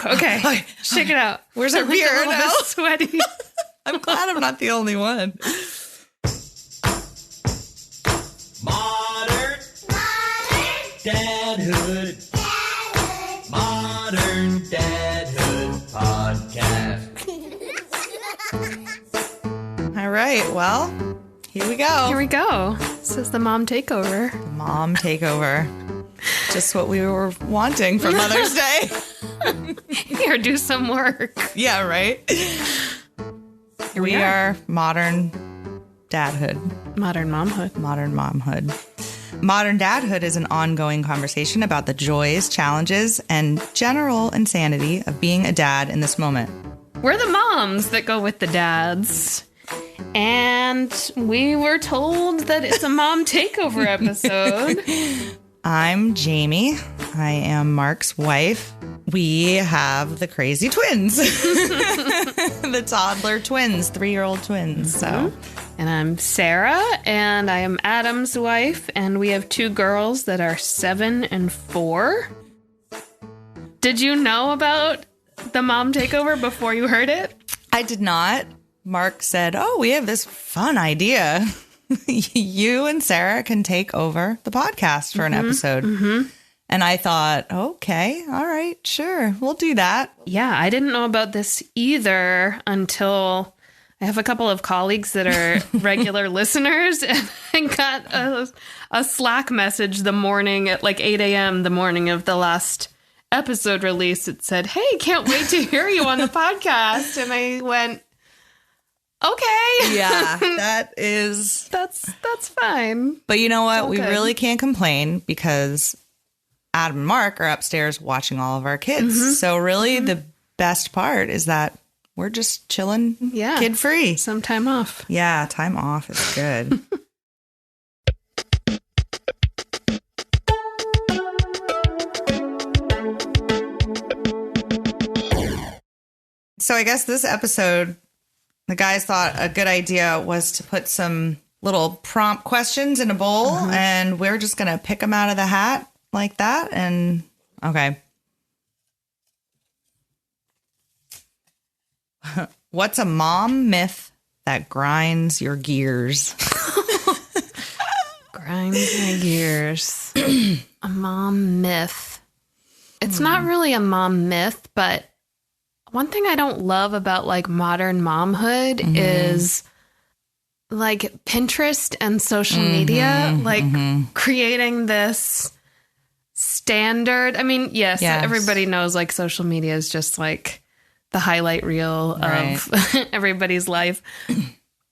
Okay. Shake it out. Where's our beer now? Sweaty. I'm glad I'm not the only one. Modern Dadhood. Modern Dadhood podcast. All right. Well, here we go. Here we go. This is the Mom Takeover. Mom Takeover. Just what we were wanting for Mother's Day. Here, do some work. Yeah, right? Here we are Modern Dadhood. Modern Momhood. Modern Momhood. Modern Dadhood is an ongoing conversation about the joys, challenges, and general insanity of being a dad in this moment. We're the moms that go with the dads. And we were told that it's a Mom Takeover episode. I'm Jamie. I am Mark's wife. We have the crazy twins. The toddler twins, 3-year-old twins. So, and I'm Sarah, and I am Adam's wife, and we have 2 girls that are 7 and 4. Did you know about the Mom Takeover before you heard it? I did not. Mark said, "Oh, we have this fun idea. You and Sarah can take over the podcast for an episode." And I thought, okay, all right, sure, we'll do that. Yeah, I didn't know about this either until I have a couple of colleagues that are regular listeners, and I got a Slack message the morning at like 8 a.m. the morning of the last episode release. It said, "Hey, can't wait to hear you on the podcast." And I went, okay. Yeah, that's fine. But you know what? We good. really can't complain because Adam and Marc are upstairs watching all of our kids. So really the best part is that we're just chilling kid-free. Some time off. Yeah, time off is good. So I guess this episode, the guys thought a good idea was to put some little prompt questions in a bowl, and we're just going to pick them out of the hat like that. And okay. What's a mom myth that grinds your gears? Grinds my gears. A mom myth. It's not really a mom myth, but one thing I don't love about like modern momhood is like Pinterest and social media, like creating this standard. I mean, yes, everybody knows like social media is just like the highlight reel of everybody's life.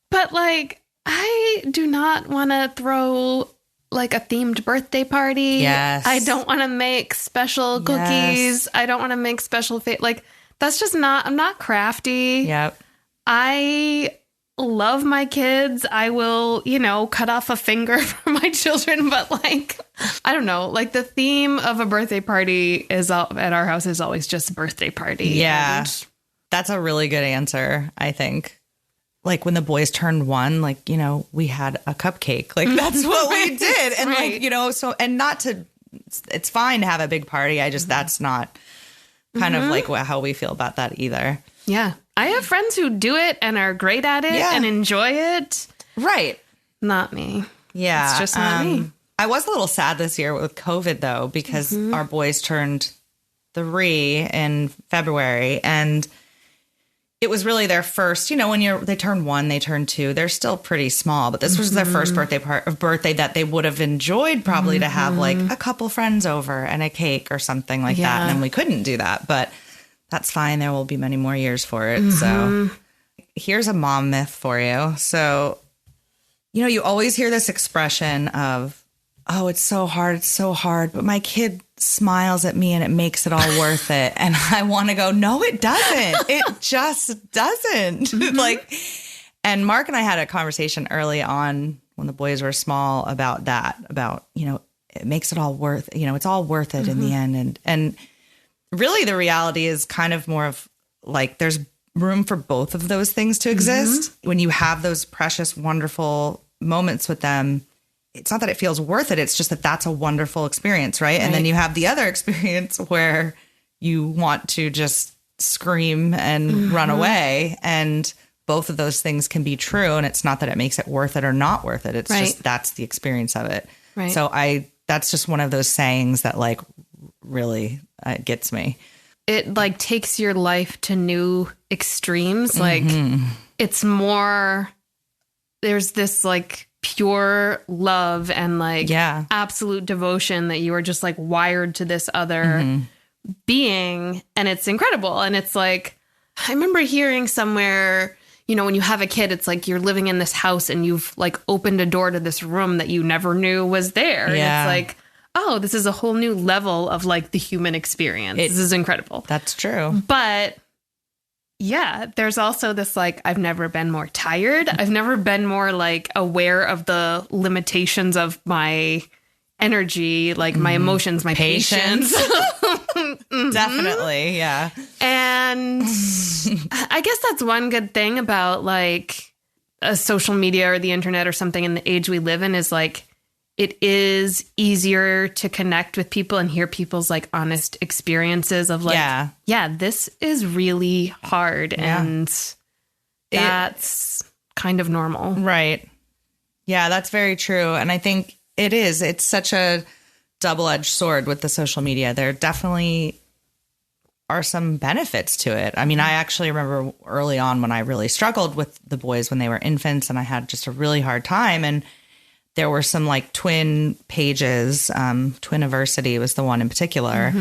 But like, I do not want to throw like a themed birthday party. Yes. I don't want to make special cookies. Yes. I don't want to make special like that's just not, I'm not crafty. Yep. I love my kids. I will, cut off a finger for my children. But like, I don't know, like the theme of a birthday party at our house is always just birthday party. Yeah. And that's a really good answer, I think. Like when the boys turned 1, like, we had a cupcake. Like that's what we did. And like, so, and not to, it's fine to have a big party. I just, that's not kind of like how we feel about that either. Yeah. I have friends who do it and are great at it and enjoy it. Right. Not me. Yeah. It's just not me. I was a little sad this year with COVID though, because our boys turned 3 in February, and it was really their first, when they turn 1, they turn 2, they're still pretty small, but this was their first birthday that they would have enjoyed probably to have like a couple friends over and a cake or something like that. And then we couldn't do that, but that's fine. There will be many more years for it. So here's a mom myth for you. So, you always hear this expression of, oh, it's so hard, but my kid smiles at me and it makes it all worth it. And I want to go, no, it doesn't. It just doesn't. And Mark and I had a conversation early on when the boys were small about that, about, it makes it all worth, it's all worth it in the end. And really the reality is kind of more of like, there's room for both of those things to exist. When you have those precious, wonderful moments with them, it's not that it feels worth it. It's just that that's a wonderful experience, right? And then you have the other experience where you want to just scream and run away. And both of those things can be true. And it's not that it makes it worth it or not worth it. It's just that's the experience of it. Right. So that's just one of those sayings that like really gets me. It like takes your life to new extremes. Like it's more, there's this like pure love and like absolute devotion that you are just like wired to this other being. And it's incredible. And it's like, I remember hearing somewhere, you know, when you have a kid, it's like you're living in this house and you've like opened a door to this room that you never knew was there. Yeah. And it's like, oh, this is a whole new level of like the human experience. This is incredible. That's true. But yeah, there's also this like, I've never been more tired. I've never been more like aware of the limitations of my energy, like my emotions, my patience. Definitely. Yeah. And I guess that's one good thing about like a social media or the internet or something in the age we live in is like, it is easier to connect with people and hear people's like honest experiences of like, yeah, this is really hard. And that's kind of normal. Right. Yeah, that's very true. And I think it's such a double-edged sword with the social media. There definitely are some benefits to it. I mean, I actually remember early on when I really struggled with the boys when they were infants and I had just a really hard time. And there were some like twin pages, Twiniversity was the one in particular.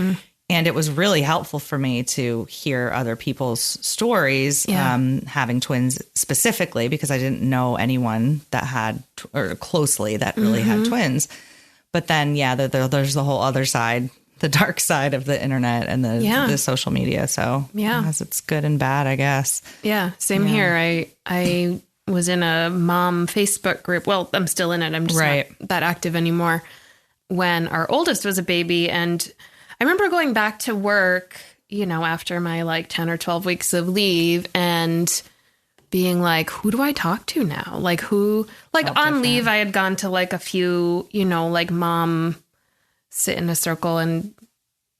And it was really helpful for me to hear other people's stories, having twins specifically, because I didn't know anyone that had, or closely that really had twins. But then, there's the whole other side, the dark side of the internet and the social media. So it's good and bad, I guess. Yeah, same here. I was in a mom Facebook group. Well, I'm still in it. I'm just not that active anymore. When our oldest was a baby, and I remember going back to work, you know, after my like 10 or 12 weeks of leave and being like, who do I talk to now? Like who, like on different. Leave, I had gone to like a few, you know, like mom sit in a circle and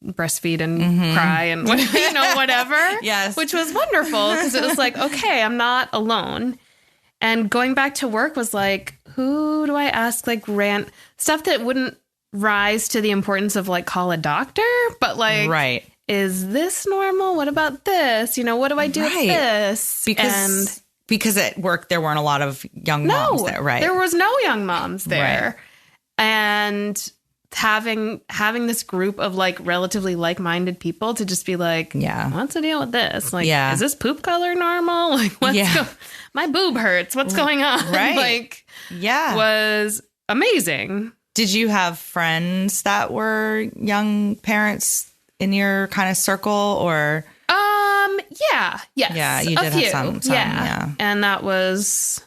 breastfeed and cry and you know, whatever. Yes. Which was wonderful because it was like, okay, I'm not alone. And going back to work was like, who do I ask? Like stuff that wouldn't rise to the importance of like call a doctor, but like, is this normal? What about this? You know, what do I do with this? Because at work there weren't a lot of young moms there, right? There was no young moms there. And having this group of like relatively like-minded people to just be like, what's the deal with this? Like, is this poop color normal? Like, my boob hurts. What's going on? Right. Like, was amazing. Did you have friends that were young parents in your kind of circle or? Yes. Yeah, you did have some. Yeah. And that was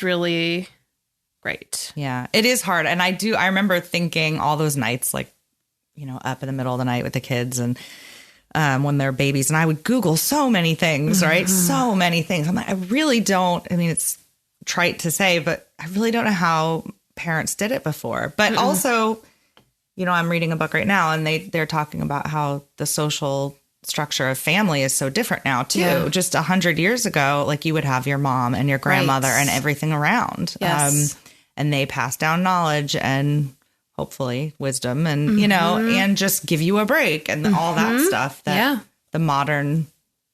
really great. Yeah, it is hard. And I remember thinking all those nights, like, you know, up in the middle of the night with the kids and when they're babies, and I would Google so many things, right? So many things. I'm like, I mean, it's trite to say, but I really don't know how parents did it before. But also, you know, I'm reading a book right now and they're talking about how the social structure of family is so different now too. Yeah. Just 100 years ago, like you would have your mom and your grandmother and everything around. Yes. And they pass down knowledge and hopefully wisdom and, you know, and just give you a break and all that stuff that the modern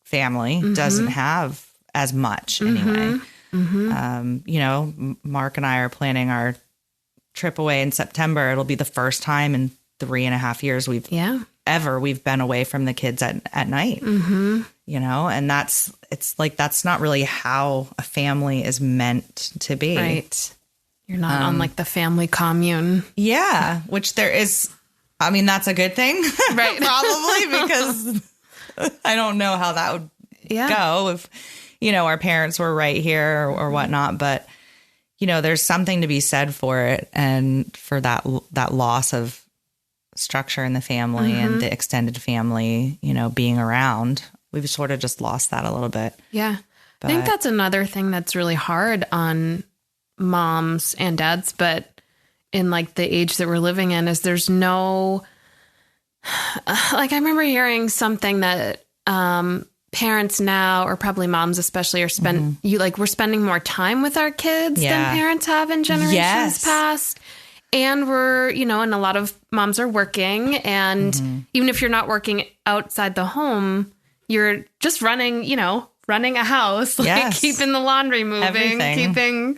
family doesn't have as much anyway. You know, Mark and I are planning our trip away in September. It'll be the first time in 3.5 years we've been away from the kids at night, you know, and it's like, that's not really how a family is meant to be. Right. You're not on like the family commune. Yeah. Which there is, I mean, that's a good thing. Right. Probably because I don't know how that would go if, you know, our parents were right here or whatnot, but you know, there's something to be said for it and for that loss of structure in the family and the extended family, you know, being around. We've sort of just lost that a little bit. Yeah. But I think that's another thing that's really hard on moms and dads, but in like the age that we're living in is there's no like I remember hearing something that parents now, or probably moms especially, are we're spending more time with our kids than parents have in generations past. And we're, and a lot of moms are working. And even if you're not working outside the home, you're just running a house, keeping the laundry moving, Everything. keeping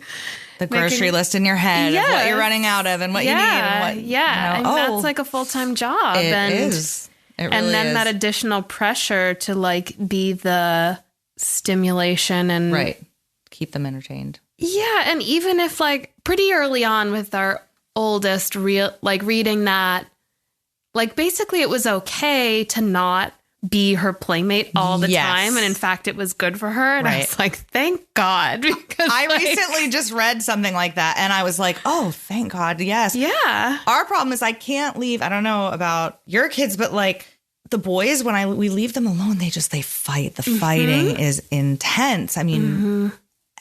the grocery list in your head of what you're running out of and what you need. And what, and that's like a full-time job. It is. It really and then is. that additional pressure to like be the stimulation and keep them entertained. Yeah. And even if like pretty early on with our oldest reading that, like basically it was okay to not be her playmate all the time. And in fact, it was good for her. And I was like, thank God. Because I recently just read something like that. And I was like, oh, thank God. Yes. Yeah. Our problem is I can't leave. I don't know about your kids, but like the boys, when we leave them alone, they fight. The fighting is intense. I mean,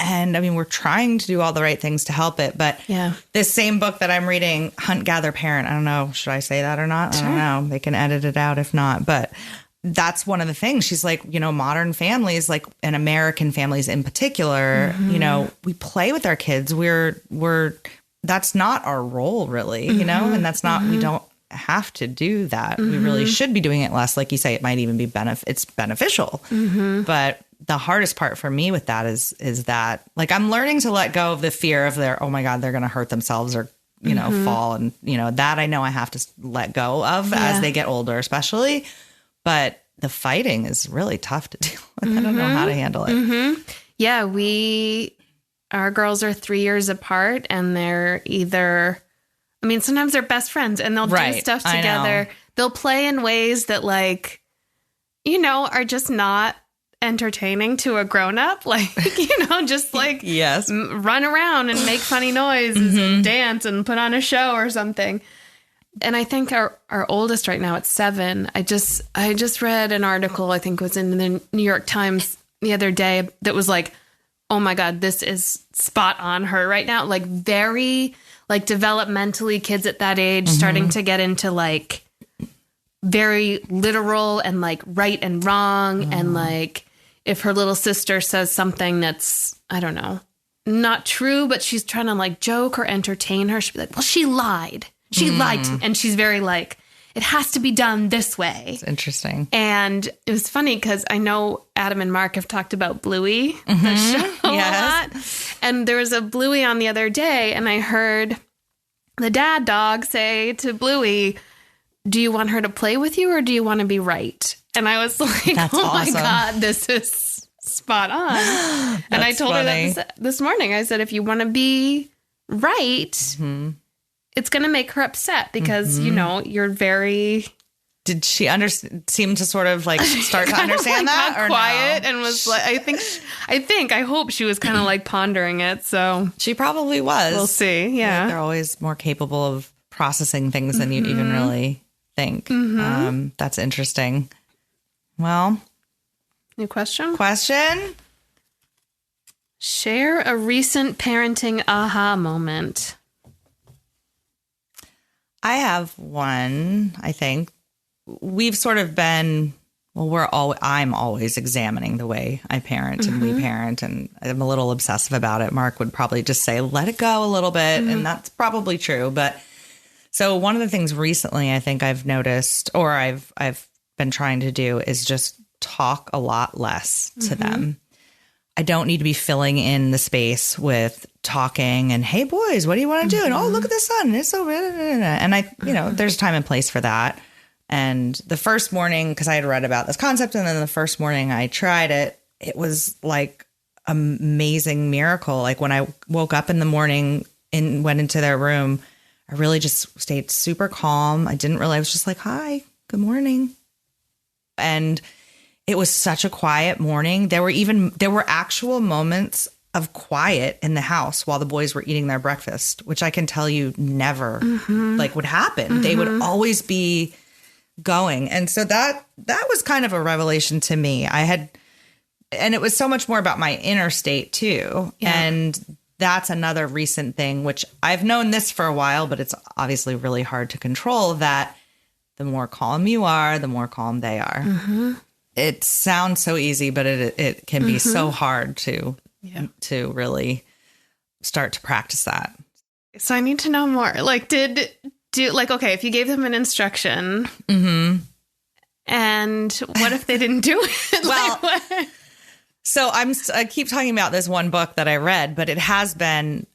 we're trying to do all the right things to help it. But this same book that I'm reading, Hunt, Gather, Parent, I don't know. Should I say that or not? Sure. I don't know. They can edit it out if not. But that's one of the things. She's like, modern families, like, and American families in particular, we play with our kids. That's not our role really, and that's not, we don't have to do that. We really should be doing it less. Like you say, it might even be it's beneficial. But the hardest part for me with that is that like, I'm learning to let go of the fear of oh my God, they're going to hurt themselves or, fall. And, that I know I have to let go of as they get older, especially. But the fighting is really tough to deal with. I don't know how to handle it. Yeah, our girls are 3 years apart, and they're sometimes they're best friends, and they'll do stuff together. They'll play in ways that are just not entertaining to a grown-up. Like, just like run around and make funny noises and dance and put on a show or something. And I think our oldest right now, at 7, I just read an article, I think it was in the New York Times the other day, that was like, oh my God, this is spot on her right now. Like very like developmentally, kids at that age starting to get into like very literal and like right and wrong. And like if her little sister says something that's, I don't know, not true, but she's trying to like joke or entertain her, she'll be like, well, she lied. She lied to me. And she's very like, it has to be done this way. It's interesting. And it was funny because I know Adam and Marc have talked about Bluey, the show, a lot. And there was a Bluey on the other day, and I heard the dad dog say to Bluey, do you want her to play with you or do you want to be right? And I was like, that's awesome. My God, this is spot on. And I told her that this morning. I said, if you want to be right, it's going to make her upset because, you're very... Did she seem to sort of like start to understand that? Or quiet no? And was like, I hope she was kind of like pondering it. So she probably was. We'll see. Yeah. They're always more capable of processing things than you even really think. That's interesting. Well. New question? Share a recent parenting aha moment. I have one, I think. We've sort of been, I'm always examining the way I parent and we parent, and I'm a little obsessive about it. Marc would probably just say, let it go a little bit. And that's probably true. But so one of the things recently I think I've noticed, or I've been trying to do, is just talk a lot less to them. I don't need to be filling in the space with talking and, hey boys, what do you want to do? And oh, look at the sun. It's so, and I, there's time and place for that. And the first morning, because I had read about this concept, and then the first morning I tried it, it was like an amazing miracle. Like when I woke up in the morning and went into their room, I really just stayed super calm. I was just like, hi, good morning. And it was such a quiet morning. There were actual moments of quiet in the house while the boys were eating their breakfast, which I can tell you never would happen. They would always be going. And so that was kind of a revelation to me. And it was so much more about my inner state too. Yeah. And that's another recent thing, which I've known this for a while, but it's obviously really hard to control, that The more calm you are, the more calm they are. It sounds so easy, but it can be so hard to really start to practice that. So I need to know more. Like, okay, if you gave them an instruction, and what if they didn't do it? Well, what? So I keep talking about this one book that I read, but it has been,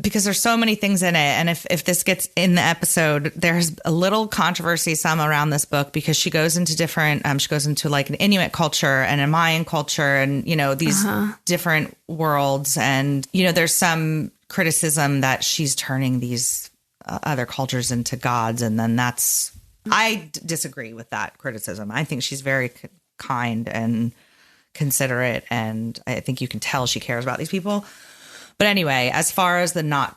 because there's so many things in it. And if this gets in the episode, there's a little controversy some around this book, because she goes into different, she goes into like an Inuit culture and a Mayan culture and, these different worlds. And, there's some criticism that she's turning these other cultures into gods. And then I disagree with that criticism. I think she's very kind and considerate. And I think you can tell she cares about these people. But anyway, as far as the not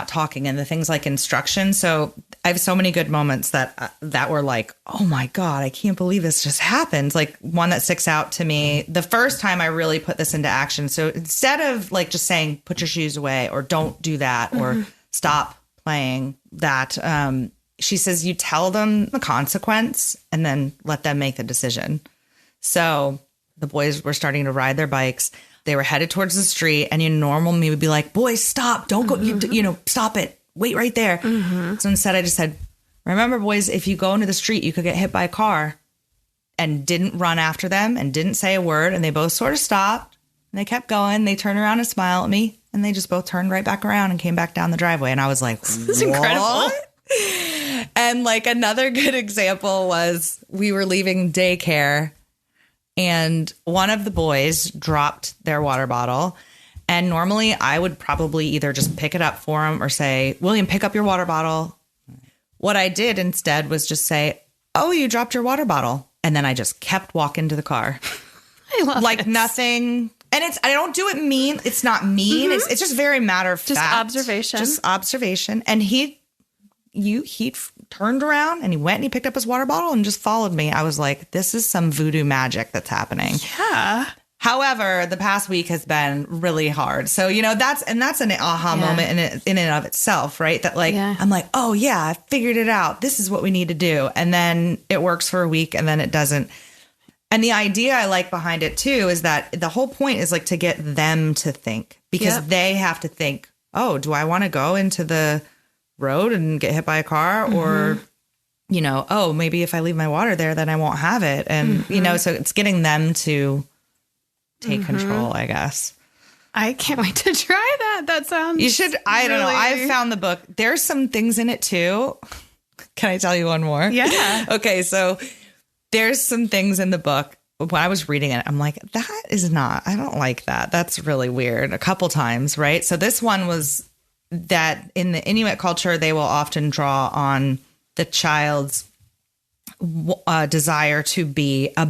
talking and the things like instruction, so I have so many good moments that were like, oh my God, I can't believe this just happened. Like one that sticks out to me, the first time I really put this into action. So instead of like just saying, put your shoes away or don't do that or stop playing that, she says, you tell them the consequence and then let them make the decision. So the boys were starting to ride their bikes. They were headed towards the street, and normal me would be like, boys, stop, don't go, stop it. Wait right there. So instead I just said, remember, boys, if you go into the street, you could get hit by a car, and didn't run after them and didn't say a word. And they both sort of stopped and they kept going. They turned around and smiled at me, and they just both turned right back around and came back down the driveway. And I was like, this is incredible. And like another good example was we were leaving daycare, and one of the boys dropped their water bottle. And normally I would probably either just pick it up for him or say, William, pick up your water bottle. What I did instead was just say, oh, you dropped your water bottle. And then I just kept walking to the car. I love like this. Nothing. And I don't do it mean. It's not mean. It's just very matter of fact. Just observation. And he turned around and he went and he picked up his water bottle and just followed me. I was like, this is some voodoo magic that's happening. Yeah. However, the past week has been really hard. So, that's an aha moment in and of itself, right? That I'm like, oh yeah, I figured it out. This is what we need to do. And then it works for a week and then it doesn't. And the idea I like behind it too is that the whole point is like to get them to think, because they have to think, oh, do I want to go into the road and get hit by a car, or oh, maybe if I leave my water there then I won't have it. And so it's getting them to take control, I guess. I can't wait to try that. That sounds you should. I don't know, I've found the book, there's some things in it too. Can I tell you one more? Yeah. Okay, so there's some things in the book. When I was reading it, I'm like, I don't like that. That's really weird. A couple times, right? So this one was that in the Inuit culture, they will often draw on the child's desire to be a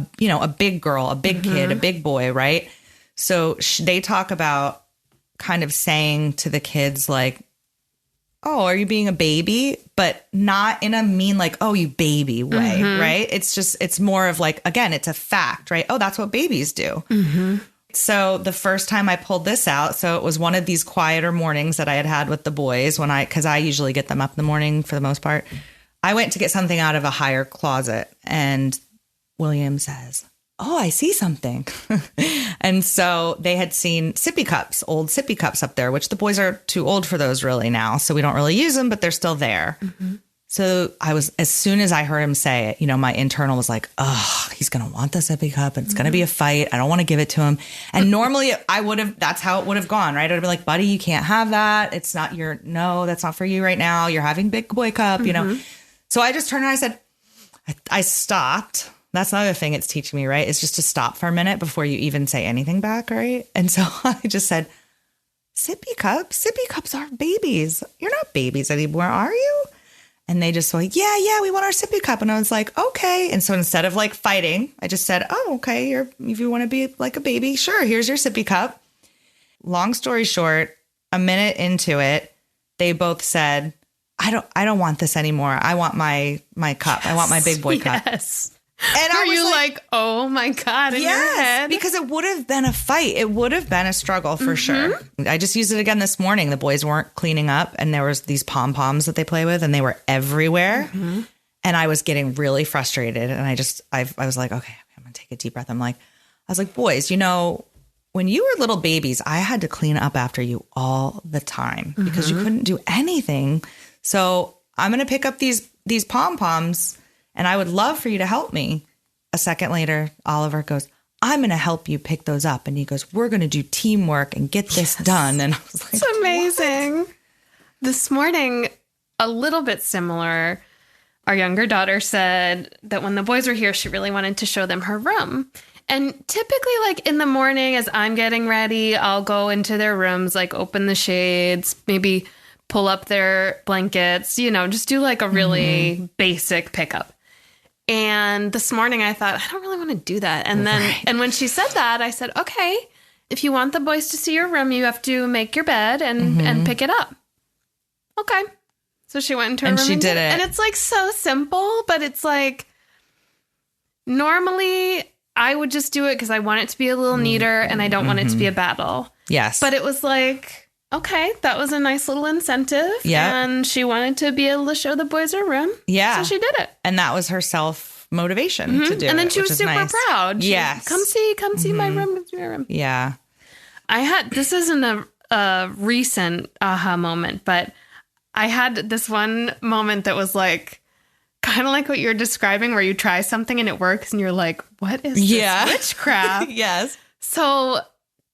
big girl, a big kid, a big boy, right? So they talk about kind of saying to the kids like, oh, are you being a baby? But not in a mean like, oh, you baby way, right? It's more of like, again, it's a fact, right? Oh, that's what babies do. So the first time I pulled this out, so it was one of these quieter mornings that I had with the boys because I usually get them up in the morning for the most part. I went to get something out of a higher closet, and William says, oh, I see something. And so they had seen sippy cups, old sippy cups up there, which the boys are too old for those really now. So we don't really use them, but they're still there. So as soon as I heard him say it, my internal was like, oh, he's going to want the sippy cup and it's going to be a fight. I don't want to give it to him. And normally that's how it would have gone, right? I would be like, buddy, you can't have that. It's not that's not for you right now. You're having big boy cup, So I just turned and I said, I stopped. That's another thing it's teaching me, right? It's just to stop for a minute before you even say anything back, right? And so I just said, sippy cups are babies. You're not babies anymore, are you? And they just were like, yeah, we want our sippy cup. And I was like, okay. And so instead of like fighting, I just said, oh, okay, if you want to be like a baby, sure, here's your sippy cup. Long story short, a minute into it, they both said, I don't want this anymore. I want my cup. Yes, I want my big boy cup. Yes. And Are you like, oh my God, in your head? Because it would have been a fight. It would have been a struggle for sure. I just used it again this morning. The boys weren't cleaning up and there was these pom-poms that they play with and they were everywhere. And I was getting really frustrated. And I was like, okay, I'm going to take a deep breath. I was like, boys, when you were little babies, I had to clean up after you all the time because you couldn't do anything. So I'm going to pick up these pom-poms and I would love for you to help me. A second later, Oliver goes, I'm going to help you pick those up. And he goes, we're going to do teamwork and get this done. And I was like, it's amazing. What? This morning, a little bit similar. Our younger daughter said that when the boys were here, she really wanted to show them her room. And typically, like in the morning, as I'm getting ready, I'll go into their rooms, like open the shades, maybe pull up their blankets, just do like a really basic pickup. And this morning I thought, I don't really want to do that. And then, and when she said that, I said, okay, if you want the boys to see your room, you have to make your bed and pick it up. Okay. So she went into her room and she did it. And it's like so simple, but it's like normally I would just do it because I want it to be a little neater and I don't want it to be a battle. Yes. But it was like, okay, that was a nice little incentive. Yeah. And she wanted to be able to show the boys her room. Yeah. So she did it. And that was her self-motivation to do it. And then she was super proud. Yes. Come see my room. Come see my room. Yeah. This isn't a recent aha moment, but I had this one moment that was like, kind of like what you're describing where you try something and it works and you're like, what is this witchcraft? Yes. So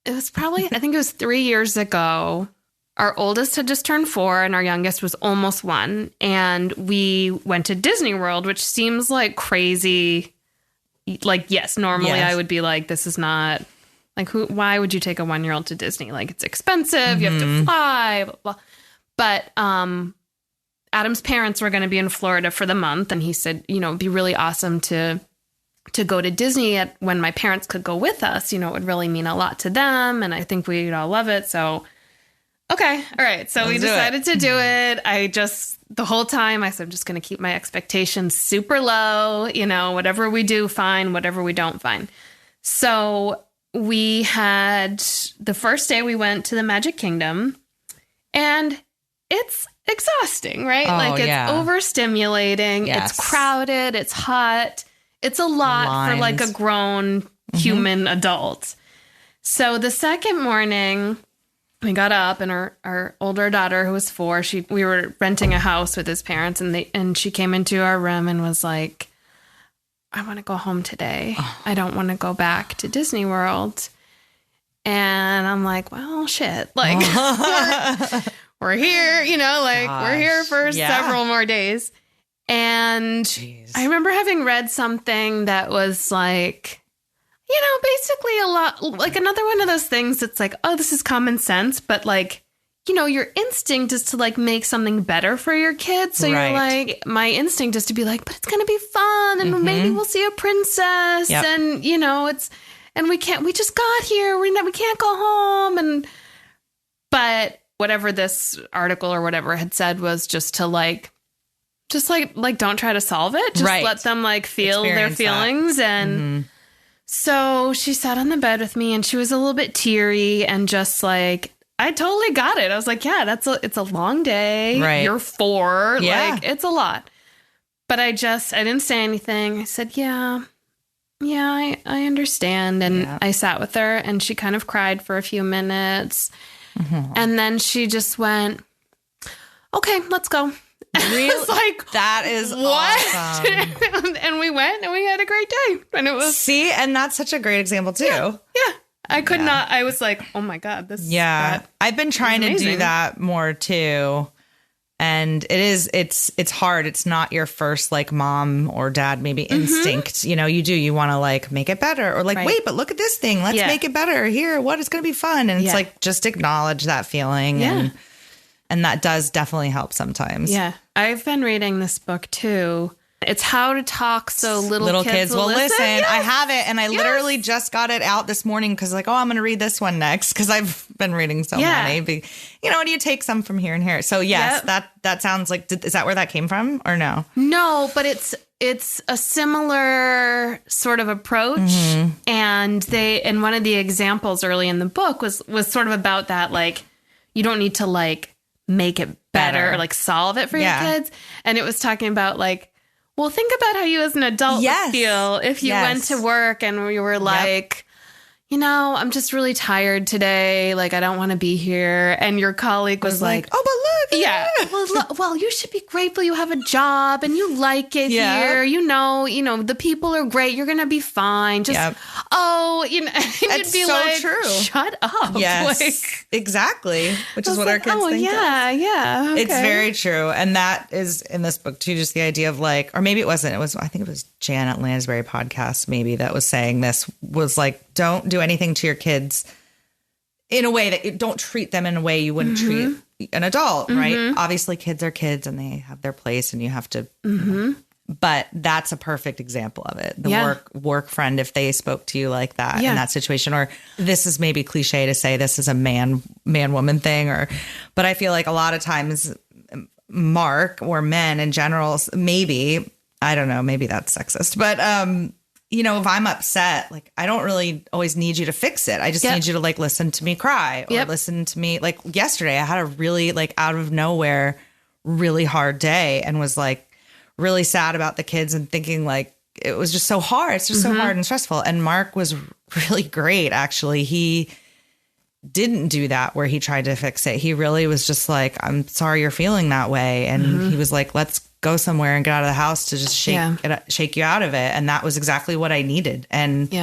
it was probably, I think it was 3 years ago. Our oldest had just turned 4 and our youngest was almost 1. And we went to Disney World, which seems like crazy. Like, yes, normally I would be like, this is not like, why would you take a 1-year-old to Disney? Like, it's expensive. You have to fly, blah, blah. But Adam's parents were going to be in Florida for the month. And he said, it'd be really awesome to go to Disney when my parents could go with us. It would really mean a lot to them. And I think we'd all love it. So, okay. All right. So we decided to do it. The whole time I said, I'm just going to keep my expectations super low. Whatever we do, fine. Whatever we don't, fine. So we had the first day we went to the Magic Kingdom and it's exhausting, right? It's overstimulating. Yes. It's crowded. It's hot. It's a lot for like a grown human adult. So the second morning we got up and our older daughter who was 4, we were renting a house with his parents and she came into our room and was like, I want to go home today. I don't want to go back to Disney World. And I'm like, well, shit. Like we're here, we're here for several more days. And I remember having read something that was like, basically a lot like another one of those things that's like, oh, this is common sense. But like, your instinct is to like make something better for your kids. So you're like, my instinct is to be like, but it's going to be fun. And maybe we'll see a princess. Yep. And, and we just got here. We can't go home. But whatever this article or whatever had said was just to don't try to solve it. Just let them like feel their feelings. And so she sat on the bed with me and she was a little bit teary and just like, I totally got it. I was like, yeah, it's a long day. Right. You're 4. Yeah. Like it's a lot. But I didn't say anything. I said, yeah, I understand. And I sat with her and she kind of cried for a few minutes. And then she just went, okay, let's go. Really? I was like, that is what? Awesome. And we went and we had a great day. And it was. See, and that's such a great example too. Yeah. I could not. I was like, oh my God. I've been trying to do that more too. And it's hard. It's not your first like mom or dad, maybe instinct. You want to like make it better or like, wait, but look at this thing. Let's make it better here. What is going to be fun? And it's like, just acknowledge that feeling. Yeah. And that does definitely help sometimes. Yeah. I've been reading this book too. It's How to Talk So Little Kids Will Listen. Yes. I have it. And I literally just got it out this morning because like, I'm going to read this one next because I've been reading so many. But, you take some from here and here. So yes, that sounds like, is that where that came from or no? No, but it's a similar sort of approach. And one of the examples early in the book was sort of about that. Like, you don't need to like make it better or like solve it for your kids. And it was talking about like, Well, think about how you as an adult would feel if you went to work and you were like, you know, I'm just really tired today. Like, I don't want to be here. And your colleague was like, oh, but look. Yeah. Well, you should be grateful you have a job and you like it here. You know, the people are great. You're going to be fine. Just, you'd be so like, true. Shut up. Yes, like, exactly. Which is what our kids think. Yeah. Okay. It's very true. And that is in this book too, just the idea of like, or maybe it wasn't, I think it was Janet Lansbury podcast maybe that was saying this, was like, don't do anything to your kids in a way that you don't treat them in a way you wouldn't treat an adult, right? Obviously kids are kids and they have their place and you have to, but that's a perfect example of it. The work friend, if they spoke to you like that in that situation, or this is maybe cliche to say this is a man woman thing, but I feel like a lot of times Mark or men in general, maybe, I don't know, maybe that's sexist, but, if I'm upset, like, I don't really always need you to fix it. I just need you to like listen to me cry or listen to me. Like yesterday, I had a really like out of nowhere, really hard day and was like really sad about the kids and thinking like it was just so hard. It's just so hard and stressful. And Mark was really great. Actually, he didn't do that where he tried to fix it. He really was just like, I'm sorry you're feeling that way. And he was like, let's go somewhere and get out of the house to just shake you out of it. And that was exactly what I needed. And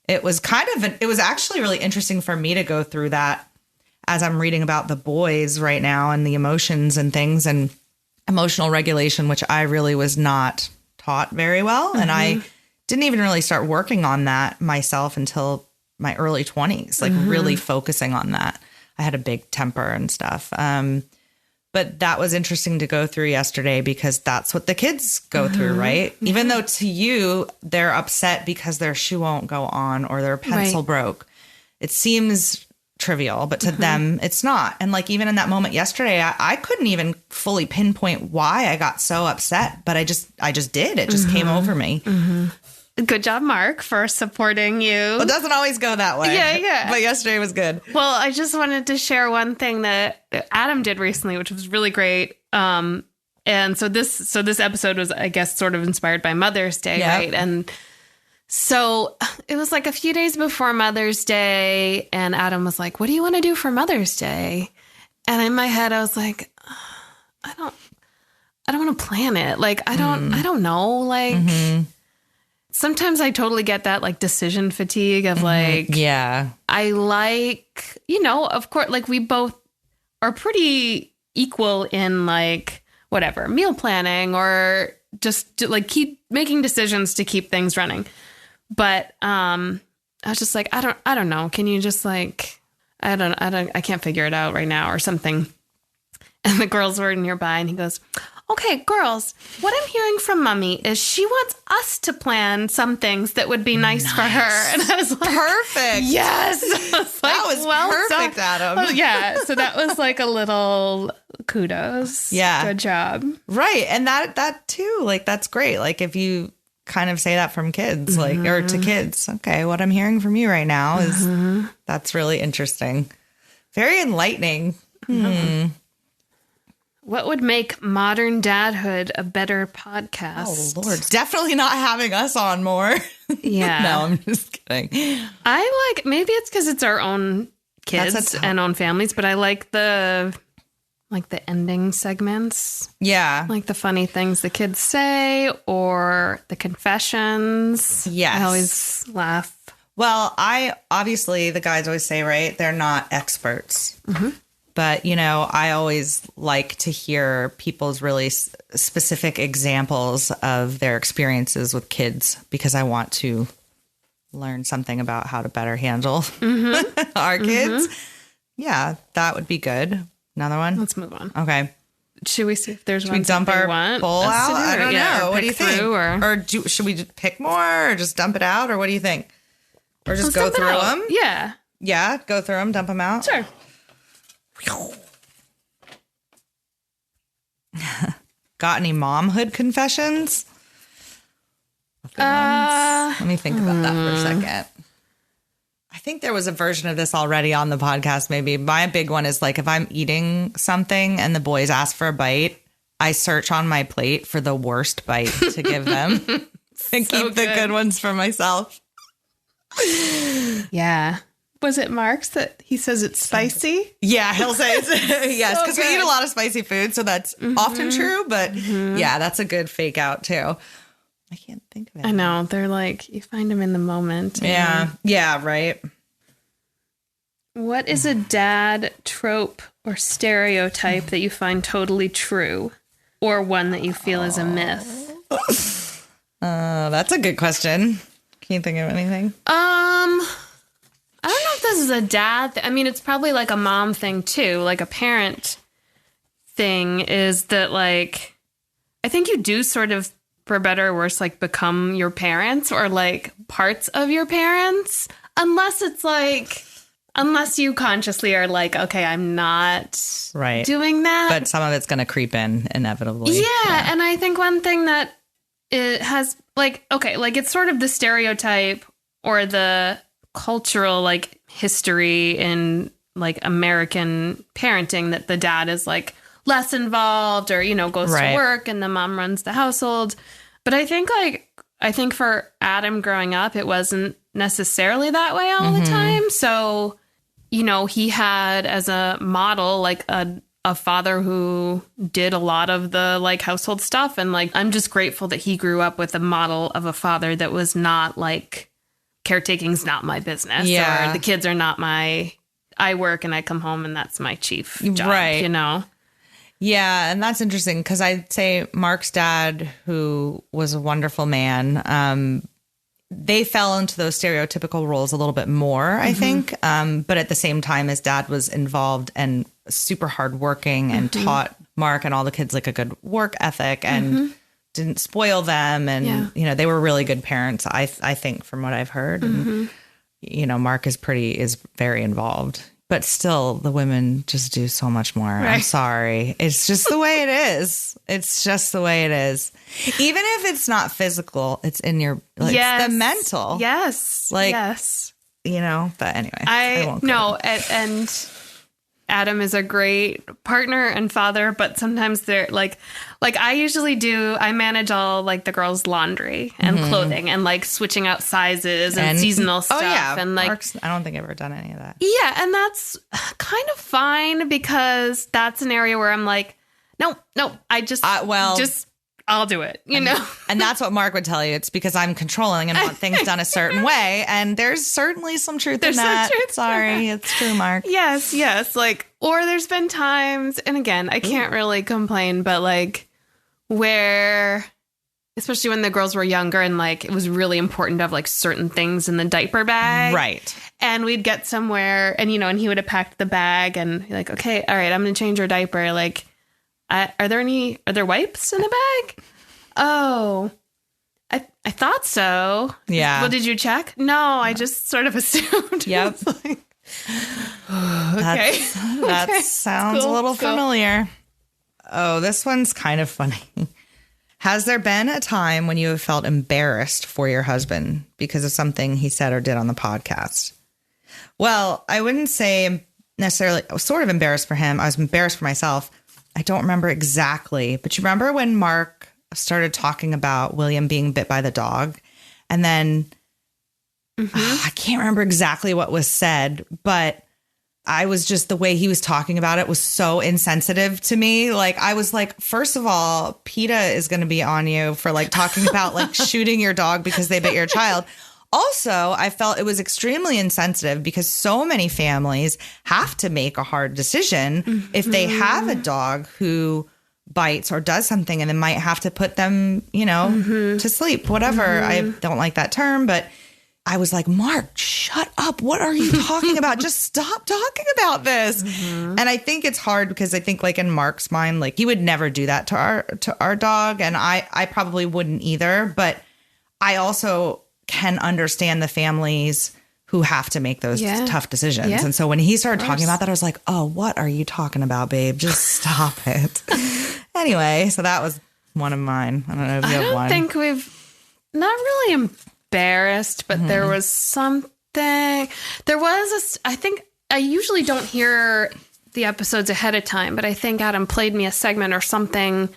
it was it was actually really interesting for me to go through that as I'm reading about the boys right now and the emotions and things and emotional regulation, which I really was not taught very well. And I didn't even really start working on that myself until my early 20s, like really focusing on that. I had a big temper and stuff. But that was interesting to go through yesterday because that's what the kids go through, right? Even though to you, they're upset because their shoe won't go on or their pencil broke. It seems trivial, but to them, it's not. And like even in that moment yesterday, I couldn't even fully pinpoint why I got so upset, but I just did. It just came over me. Good job, Mark, for supporting you. Well, it doesn't always go that way. Yeah. But yesterday was good. Well, I just wanted to share one thing that Adam did recently, which was really great. And so this episode was, I guess, sort of inspired by Mother's Day, right? And so it was like a few days before Mother's Day, and Adam was like, "What do you want to do for Mother's Day?" And in my head, I was like, I don't want to plan it. Like, I don't know. Like, sometimes I totally get that like decision fatigue of like, I like, of course, like we both are pretty equal in like whatever meal planning or just to, like keep making decisions to keep things running. But I was just like, I don't know. Can you just like, I can't figure it out right now or something. And the girls were nearby and he goes, "Okay, girls, what I'm hearing from Mommy is she wants us to plan some things that would be nice for her." And I was like, perfect. Yes. That was perfect, Adam. Oh, yeah. So that was like a little kudos. Yeah. Good job. Right. And that too, like, that's great. Like if you kind of say that from kids, like, or to kids, okay, what I'm hearing from you right now is that's really interesting. Very enlightening. What would make Modern Dadhood a better podcast? Oh, Lord. Definitely not having us on more. Yeah. No, I'm just kidding. I like, maybe it's because it's our own kids and own families, but I like the ending segments. Yeah. Like the funny things the kids say or the confessions. Yes. I always laugh. Well, obviously the guys always say, right, they're not experts. But, I always like to hear people's really specific examples of their experiences with kids because I want to learn something about how to better handle our kids. Yeah, that would be good. Another one? Let's move on. Okay. Should we see if there's one? Should we dump our poll out? I don't know. What do you think? Should we just pick more or just dump it out? Or what do you think? Or just go through them? Yeah. Yeah, go through them, dump them out? Sure. Got any momhood confessions? Let me think about that for a second. I think there was a version of this already on the podcast. Maybe my big one is like if I'm eating something and the boys ask for a bite, I search on my plate for the worst bite to give them and keep the good ones for myself. Yeah. Was it Mark's that he says it's spicy? Yeah, he'll say it's, yes, because we eat a lot of spicy food, so that's often true. But yeah, that's a good fake out too. I can't think of it. I know. They're like, you find them in the moment. Yeah. Yeah, right. What is a dad trope or stereotype that you find totally true, or one that you feel is a myth? That's a good question. Can you think of anything? I don't know if this is a dad I mean, it's probably like a mom thing too, like a parent thing, is that like, I think you do sort of, for better or worse, like become your parents or like parts of your parents, unless it's like, unless you consciously are like, okay, I'm not doing that. But some of it's going to creep in inevitably. Yeah. And I think one thing that it has like, okay, like it's sort of the stereotype or the cultural like history in like American parenting that the dad is like less involved or, you know, goes to work and the mom runs the household. But I think for Adam growing up, it wasn't necessarily that way all the time. So, you know, he had as a model like a father who did a lot of the like household stuff. And like, I'm just grateful that he grew up with a model of a father that was not like, caretaking's not my business, or the kids are not I work and I come home and that's my chief job, you know? Yeah, and that's interesting because I'd say Mark's dad, who was a wonderful man, they fell into those stereotypical roles a little bit more, I think. But at the same time, his dad was involved and super hardworking and taught Mark and all the kids like a good work ethic and didn't spoil them. And, you know, they were really good parents, I think, from what I've heard. And, you know, Mark is very involved. But still, the women just do so much more. Right. I'm sorry. It's just the way it is. It's just the way it is. Even if it's not physical, it's in your, like, it's the mental. Yes. Like, you know, but anyway. I won't go. And Adam is a great partner and father, but sometimes they're like I manage all like the girls' laundry and clothing and like switching out sizes and seasonal stuff. Oh yeah. And like, I don't think I've ever done any of that. Yeah. And that's kind of fine because that's an area where I'm like, no, I just, I'll do it, you know? And that's what Mark would tell you. It's because I'm controlling and want things done a certain way. And there's certainly some truth in that. Sorry, it's true, Mark. Yes. Like, or there's been times, and again, I can't really complain, but like where, especially when the girls were younger and like it was really important to have like certain things in the diaper bag. Right. And we'd get somewhere and, you know, and he would have packed the bag and be like, okay, all right, I'm going to change your diaper. Like, are there wipes in the bag? Oh, I thought so. Yeah. Well, did you check? No, I just sort of assumed. Yep. Like, okay. That sounds a little familiar. Oh, this one's kind of funny. Has there been a time when you have felt embarrassed for your husband because of something he said or did on the podcast? Well, I wouldn't say necessarily. I was sort of embarrassed for him. I was embarrassed for myself. I don't remember exactly, but you remember when Mark started talking about William being bit by the dog? And then I can't remember exactly what was said, but I was just, the way he was talking about it was so insensitive to me. Like, I was like, first of all, PETA is going to be on you for like talking about like shooting your dog because they bit your child. Also, I felt it was extremely insensitive because so many families have to make a hard decision if they have a dog who bites or does something, and then might have to put them, you know, to sleep, whatever. I don't like that term, but I was like, Mark, shut up. What are you talking about? Just stop talking about this. And I think it's hard because I think like in Mark's mind, like he would never do that to our dog. And I probably wouldn't either, but I also can understand the families who have to make those tough decisions. Yeah. And so when he started talking about that, I was like, oh, what are you talking about, babe? Just stop it. Anyway, so that was one of mine. I don't know if you have one. I think we've not really embarrassed, but there was something. There was I think I usually don't hear the episodes ahead of time, but I think Adam played me a segment or something,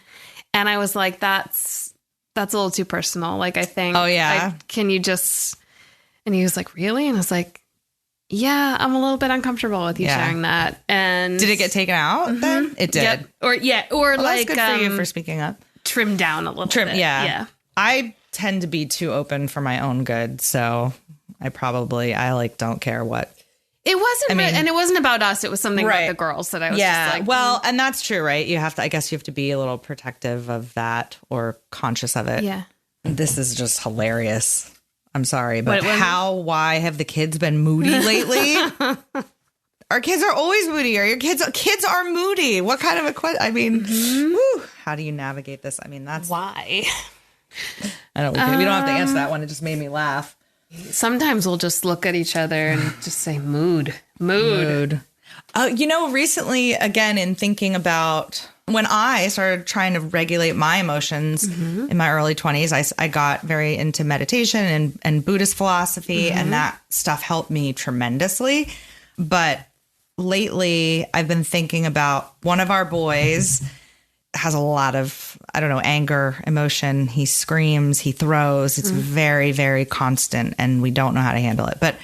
And I was like, that's a little too personal. Like, I think, Oh, yeah. can you just, and he was like, really? And I was like, yeah, I'm a little bit uncomfortable with you sharing that. And did it get taken out then? It did. Yep. Or like, that's good for you for speaking up. Trim down a little bit. Yeah. I tend to be too open for my own good. So I don't care what. It wasn't, and it wasn't about us. It was something about the girls that I was just like, well, and that's true, right? I guess you have to be a little protective of that or conscious of it. Yeah. This is just hilarious. I'm sorry, but why have the kids been moody lately? Our kids are always moody. Or your kids are moody. What kind of a question? I mean, how do you navigate this? I mean, that's why. I don't. We don't have to answer that one. It just made me laugh. Sometimes we'll just look at each other and just say mood. Recently, again, in thinking about when I started trying to regulate my emotions in my early 20s, I got very into meditation and Buddhist philosophy, and that stuff helped me tremendously. But lately, I've been thinking about one of our boys has a lot of, anger, emotion. He screams, he throws. It's very, very constant, and we don't know how to handle it. But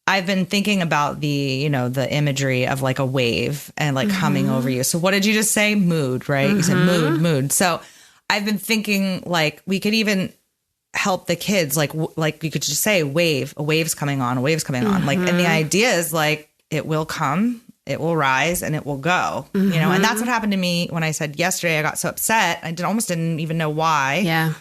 I've been thinking about the imagery of like a wave and like coming over you. So what did you just say? Mood, right? You said mood. So I've been thinking like we could even help the kids, like you could just say wave, a wave's coming on, a wave's coming on. Like, and the idea is like, it will come, it will rise, and it will go, and that's what happened to me when I said yesterday, I got so upset. I almost didn't even know why. Yeah.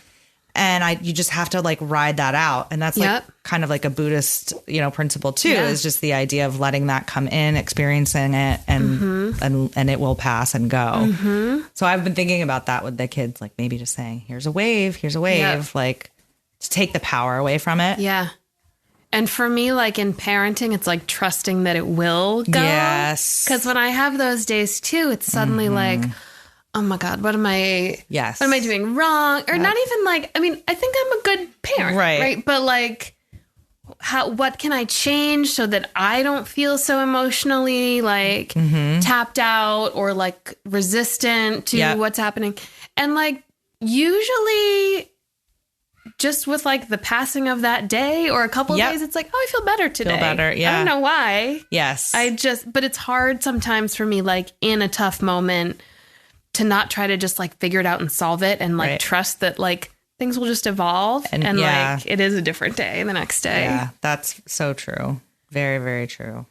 And you just have to like ride that out. And that's like kind of like a Buddhist, principle too, is just the idea of letting that come in, experiencing it, and it will pass and go. So I've been thinking about that with the kids, like maybe just saying, here's a wave, like to take the power away from it. Yeah. And for me, like in parenting, it's like trusting that it will go. Yes. Because when I have those days too, it's suddenly like, oh my God, what am I doing wrong? Or not even like, I mean, I think I'm a good parent, right? But like, what can I change so that I don't feel so emotionally like tapped out or like resistant to what's happening? And like, usually just with like the passing of that day or a couple of days, it's like, oh, I feel better today. I don't know why. Yes. But it's hard sometimes for me, like in a tough moment, to not try to just like figure it out and solve it and like trust that like things will just evolve and like it is a different day the next day. Yeah, that's so true. Very, very true.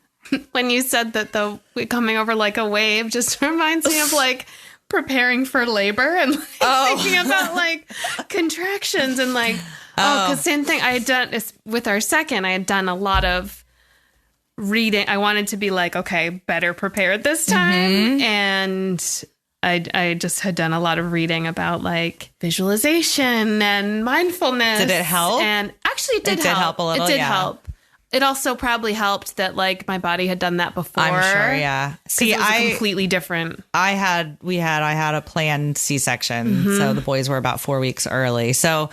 When you said that the coming over like a wave just reminds me of like preparing for labor and like, thinking about like contractions and like, because same thing I had done with our second, I had done a lot of reading. I wanted to be like, okay, better prepared this time. And I just had done a lot of reading about like visualization and mindfulness. Did it help? And actually it did help a little. It did help. It also probably helped that like my body had done that before. I'm sure, yeah. See, it was completely different. I had a planned C-section, so the boys were about 4 weeks early. So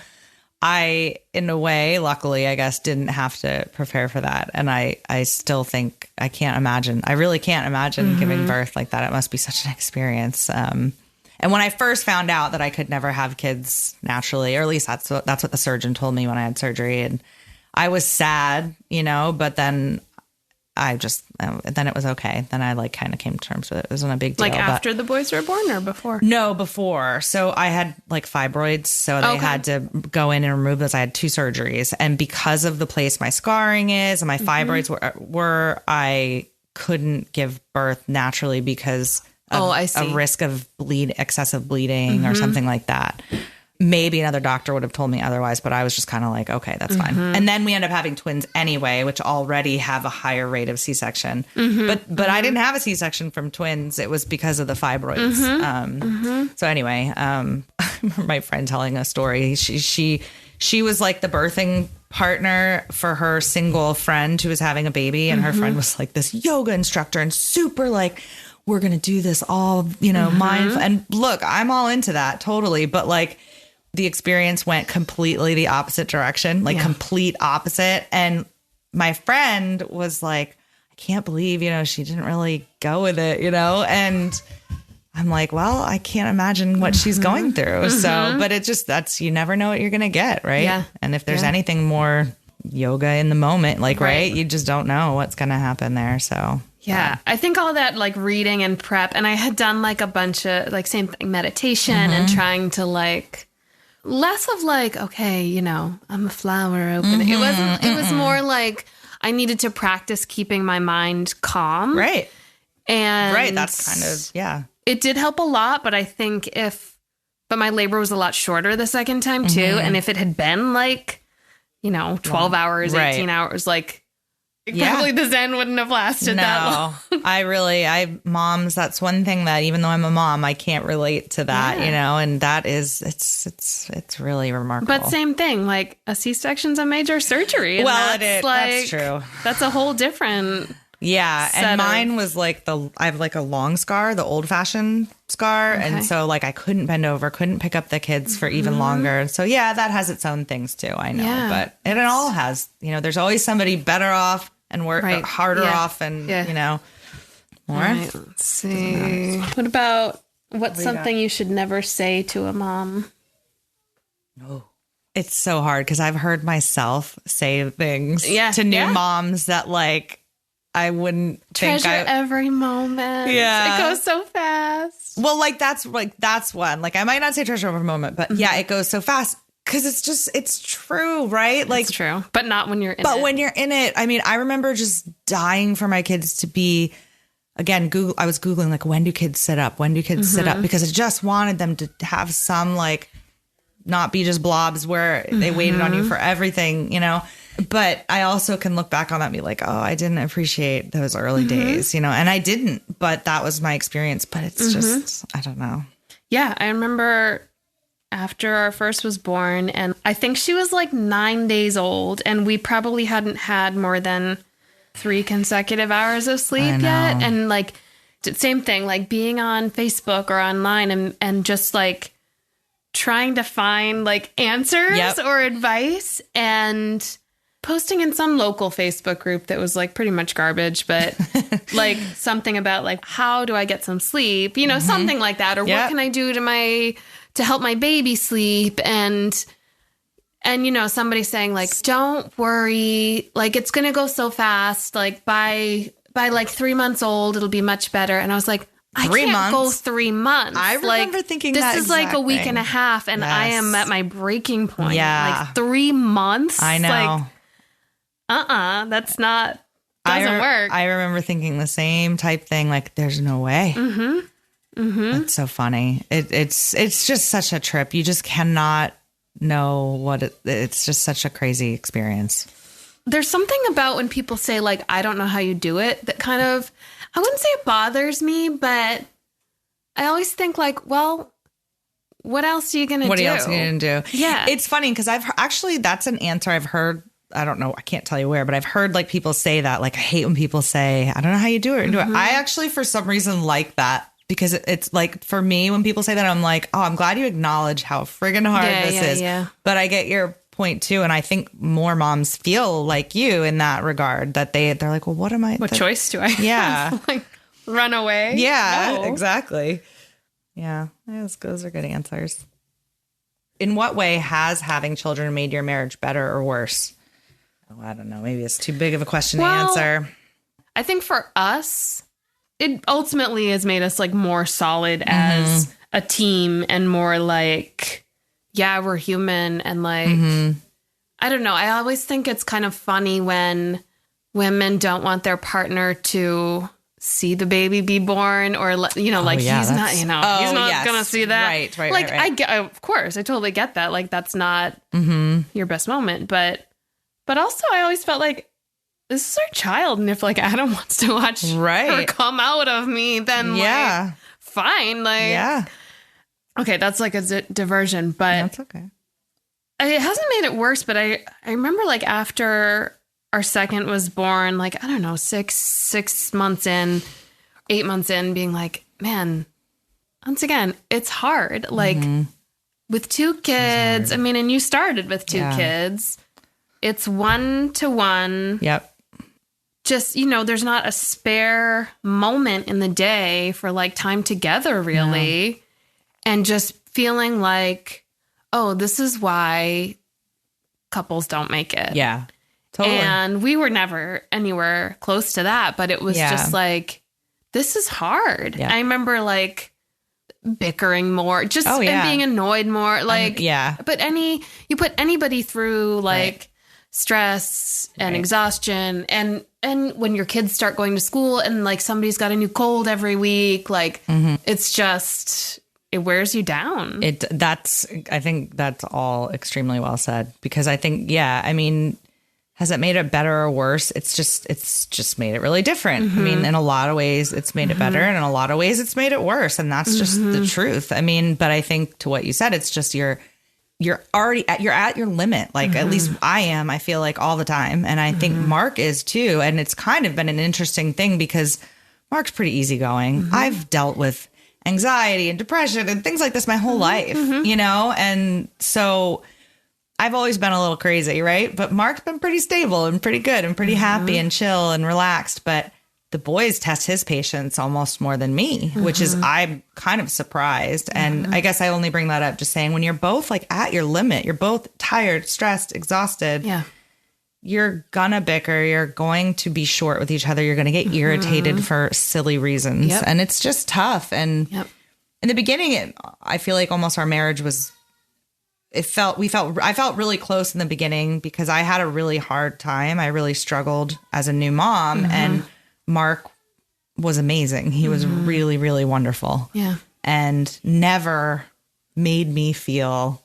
I, in a way, luckily, I guess, didn't have to prepare for that. And I still think I really can't imagine giving birth like that. It must be such an experience. And when I first found out that I could never have kids naturally, or at least that's what the surgeon told me when I had surgery, and I was sad, but then then it was okay. Then I like kind of came to terms with it. It wasn't a big deal. Like after the boys were born or before? No, before. So I had like fibroids. So they had to go in and remove those. I had 2 surgeries. And because of the place my scarring is and my fibroids were, I couldn't give birth naturally because of a risk of excessive bleeding or something like that. Maybe another doctor would have told me otherwise, but I was just kind of like, okay, that's fine. And then we ended up having twins anyway, which already have a higher rate of C-section. But I didn't have a C-section from twins. It was because of the fibroids. So anyway, I remember my friend telling a story. She was like the birthing partner for her single friend who was having a baby, and her friend was like this yoga instructor and super like, we're going to do this all, mindful. And look, I'm all into that totally. But like, the experience went completely the opposite direction, like complete opposite. And my friend was like, I can't believe, she didn't really go with it, and I'm like, well, I can't imagine what she's going through. So, but it just, you never know what you're going to get. Right. Yeah. And if there's anything more yoga in the moment, like, right, you just don't know what's going to happen there. So, yeah, I think all that like reading and prep, and I had done like a bunch of like same thing, meditation and trying to like less of like, okay, you know, I'm a flower opening. It was more like I needed to practice keeping my mind calm. Right. And that's kind of, yeah. It did help a lot, but I think but my labor was a lot shorter the second time too. And if it had been like, you know, 12 hours, 18 hours, like probably the Zen wouldn't have lasted that long. Moms, that's one thing that even though I'm a mom, I can't relate to that, you know, and that is, it's really remarkable. But same thing, like a C-section's a major surgery. Well, that's true. That's a whole different and mine was like I have like a long scar, the old fashioned scar. Okay. And so like I couldn't bend over, couldn't pick up the kids for even longer. So that has its own things too. I know, but it all has, you know, there's always somebody better off and harder off and, you know, more. Right, let's see. What about what's something you should never say to a mom? Oh, it's so hard because I've heard myself say things to new moms that like, I wouldn't treasure every moment. Yeah. It goes so fast. Well, like that's one. Like I might not say treasure every moment, but it goes so fast because it's true, right? Like it's true, but not when you're in it. But when you're in it, I mean, I remember just dying for my kids to be, again, I was Googling like, when do kids sit up? When do kids sit up? Because I just wanted them to have some like, not be just blobs where they waited on you for everything, you know? But I also can look back on that and be like, oh, I didn't appreciate those early days, you know, and I didn't, but that was my experience. But it's just, I don't know. Yeah. I remember after our first was born, and I think she was like 9 days old, and we probably hadn't had more than 3 consecutive hours of sleep yet. And like, same thing, like being on Facebook or online and just like trying to find like answers or advice and posting in some local Facebook group that was like pretty much garbage, but like something about like, how do I get some sleep? You know, something like that. Or what can I do to help my baby sleep? And, you know, somebody saying like, don't worry, like it's going to go so fast. Like by like 3 months old, it'll be much better. And I was like, I can't go 3 months. I remember thinking this that is like a week and a half, and I am at my breaking point. Yeah. Like 3 months. I know. Like, that's not, doesn't work. I remember thinking the same type thing, like there's no way. It's so funny. It's just such a trip. You just cannot know what it's just such a crazy experience. There's something about when people say like, I don't know how you do it, that kind of, I wouldn't say it bothers me, but I always think like, well, what else are you going to do? What else are you going to do? Yeah. It's funny because that's an answer I've heard. I don't know. I can't tell you where, but I've heard like people say that. Like, I hate when people say, I don't know how you do it. I actually, for some reason, like that because it's like, for me, when people say that, I'm like, oh, I'm glad you acknowledge how friggin' hard this is. Yeah. But I get your point too. And I think more moms feel like you in that regard, that they're like, well, what choice do I have? Yeah. Like, run away? Yeah, exactly. Yeah. Those are good answers. In what way has having children made your marriage better or worse? Oh, I don't know. Maybe it's too big of a question to answer. I think for us, it ultimately has made us like more solid as a team and more like, yeah, we're human. And like, I don't know. I always think it's kind of funny when women don't want their partner to see the baby be born, or, you know, like he's not going to see that. Right. Like, of course, I totally get that. Like, that's not your best moment. But also, I always felt like this is our child. And if like Adam wants to watch her come out of me, then like, fine. Like, okay, that's like a diversion, but that's okay. It hasn't made it worse, but I remember like after our second was born, like, I don't know, 6 months in, 8 months in, being like, man, once again, it's hard. Like with 2 kids, I mean, and you started with 2 kids. It's 1-to-1. Yep. just, there's not a spare moment in the day for like time together, really. No. And just feeling like, oh, this is why couples don't make it. Yeah, totally. And we were never anywhere close to that, but it was just like, this is hard. Yeah. I remember like bickering more, just and being annoyed more. Like, but you put anybody through like stress and exhaustion, and when your kids start going to school and like somebody's got a new cold every week, like it's just, it wears you down. I think that's all extremely well said, because I think, I mean, has it made it better or worse? It's just made it really different. I mean, in a lot of ways it's made it better, and in a lot of ways it's made it worse. And that's just the truth. I mean, but I think to what you said, it's just you're at your limit. Like at least I feel like all the time. And I think Marc is too. And it's kind of been an interesting thing because Marc's pretty easygoing. I've dealt with anxiety and depression and things like this my whole life, And so I've always been a little crazy, right? But Marc's been pretty stable and pretty good and pretty happy and chill and relaxed. But the boys test his patience almost more than me, which is, I'm kind of surprised. And I guess I only bring that up just saying, when you're both like at your limit, you're both tired, stressed, exhausted. Yeah. You're gonna bicker. You're going to be short with each other. You're going to get irritated for silly reasons. Yep. And it's just tough. And in the beginning, I feel like almost our marriage was, I felt really close in the beginning because I had a really hard time. I really struggled as a new mom, and Marc was amazing. He was really, really wonderful. Yeah. And never made me feel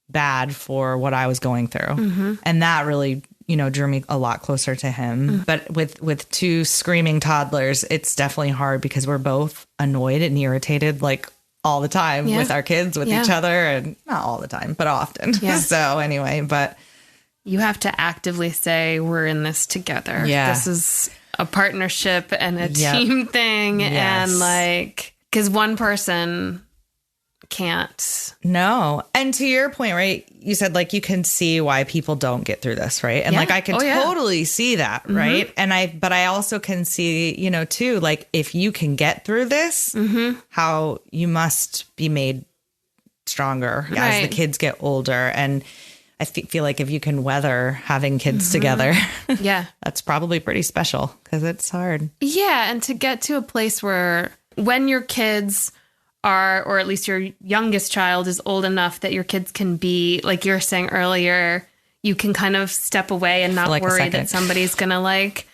bad for what I was going through. And that really, drew me a lot closer to him. But with two screaming toddlers, it's definitely hard because we're both annoyed and irritated like all the time with our kids, with each other, and not all the time, but often. Yeah. So anyway, but you have to actively say, we're in this together. Yeah. This is a partnership and a team thing. Yes. And like, because one person can't. No. And to your point, right, you said like you can see why people don't get through this, right? And like I can totally see that, right? And but I also can see, too, like if you can get through this, how you must be made stronger as the kids get older. And I feel like if you can weather having kids together, that's probably pretty special because it's hard. Yeah. And to get to a place where when your kids are, or at least your youngest child is old enough that your kids can be, like you were saying earlier, you can kind of step away and not like worry that somebody's going to like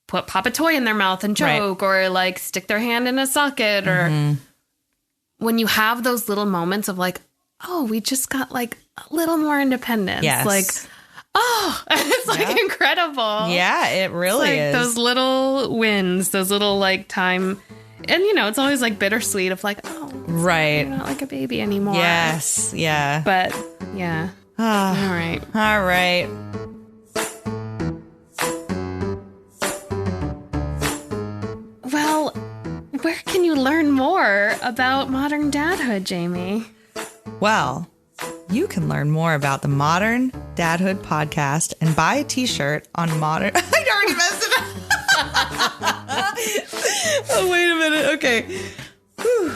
pop a toy in their mouth and joke or like stick their hand in a socket. Or when you have those little moments of like, oh, we just got like a little more independence. Yes. Like, oh, it's like incredible. Yeah, it really is. Those little wins, those little like time. And, it's always like bittersweet of like, oh, you're not like a baby anymore. Yes. Yeah. But yeah. All right. All right. Well, where can you learn more about Modern Dadhood, Jamie? Well, you can learn more about the Modern Dadhood podcast and buy a t-shirt on Modern... I already messed it up. Oh, wait a minute. Okay. Whew.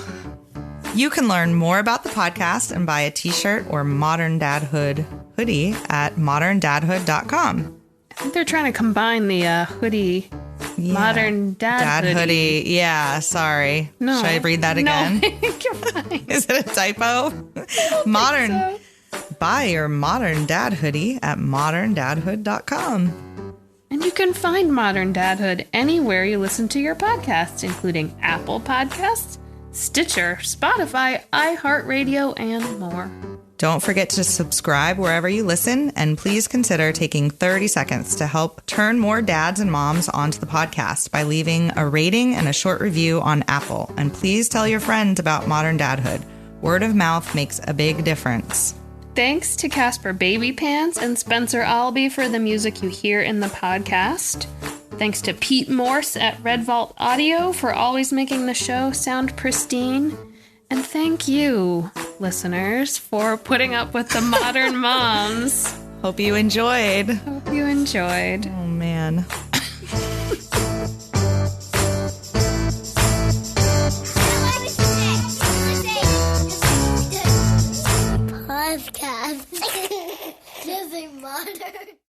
You can learn more about the podcast and buy a t-shirt or Modern Dadhood hoodie at moderndadhood.com. I think they're trying to combine the hoodie... Yeah. Modern Dad hoodie. Yeah, sorry. No. Should I read that again? No, you're fine. Is it a typo? Modern. Buy your Modern Dad hoodie at moderndadhood.com. And you can find Modern Dadhood anywhere you listen to your podcasts, including Apple Podcasts, Stitcher, Spotify, iHeartRadio, and more. Don't forget to subscribe wherever you listen, and please consider taking 30 seconds to help turn more dads and moms onto the podcast by leaving a rating and a short review on Apple. And please tell your friends about Modern Dadhood. Word of mouth makes a big difference. Thanks to Casper Baby Pants and Spencer Albee for the music you hear in the podcast. Thanks to Pete Morse at Red Vault Audio for always making the show sound pristine. And thank you, listeners, for putting up with the modern moms. Hope you enjoyed. Hope you enjoyed. Oh, man.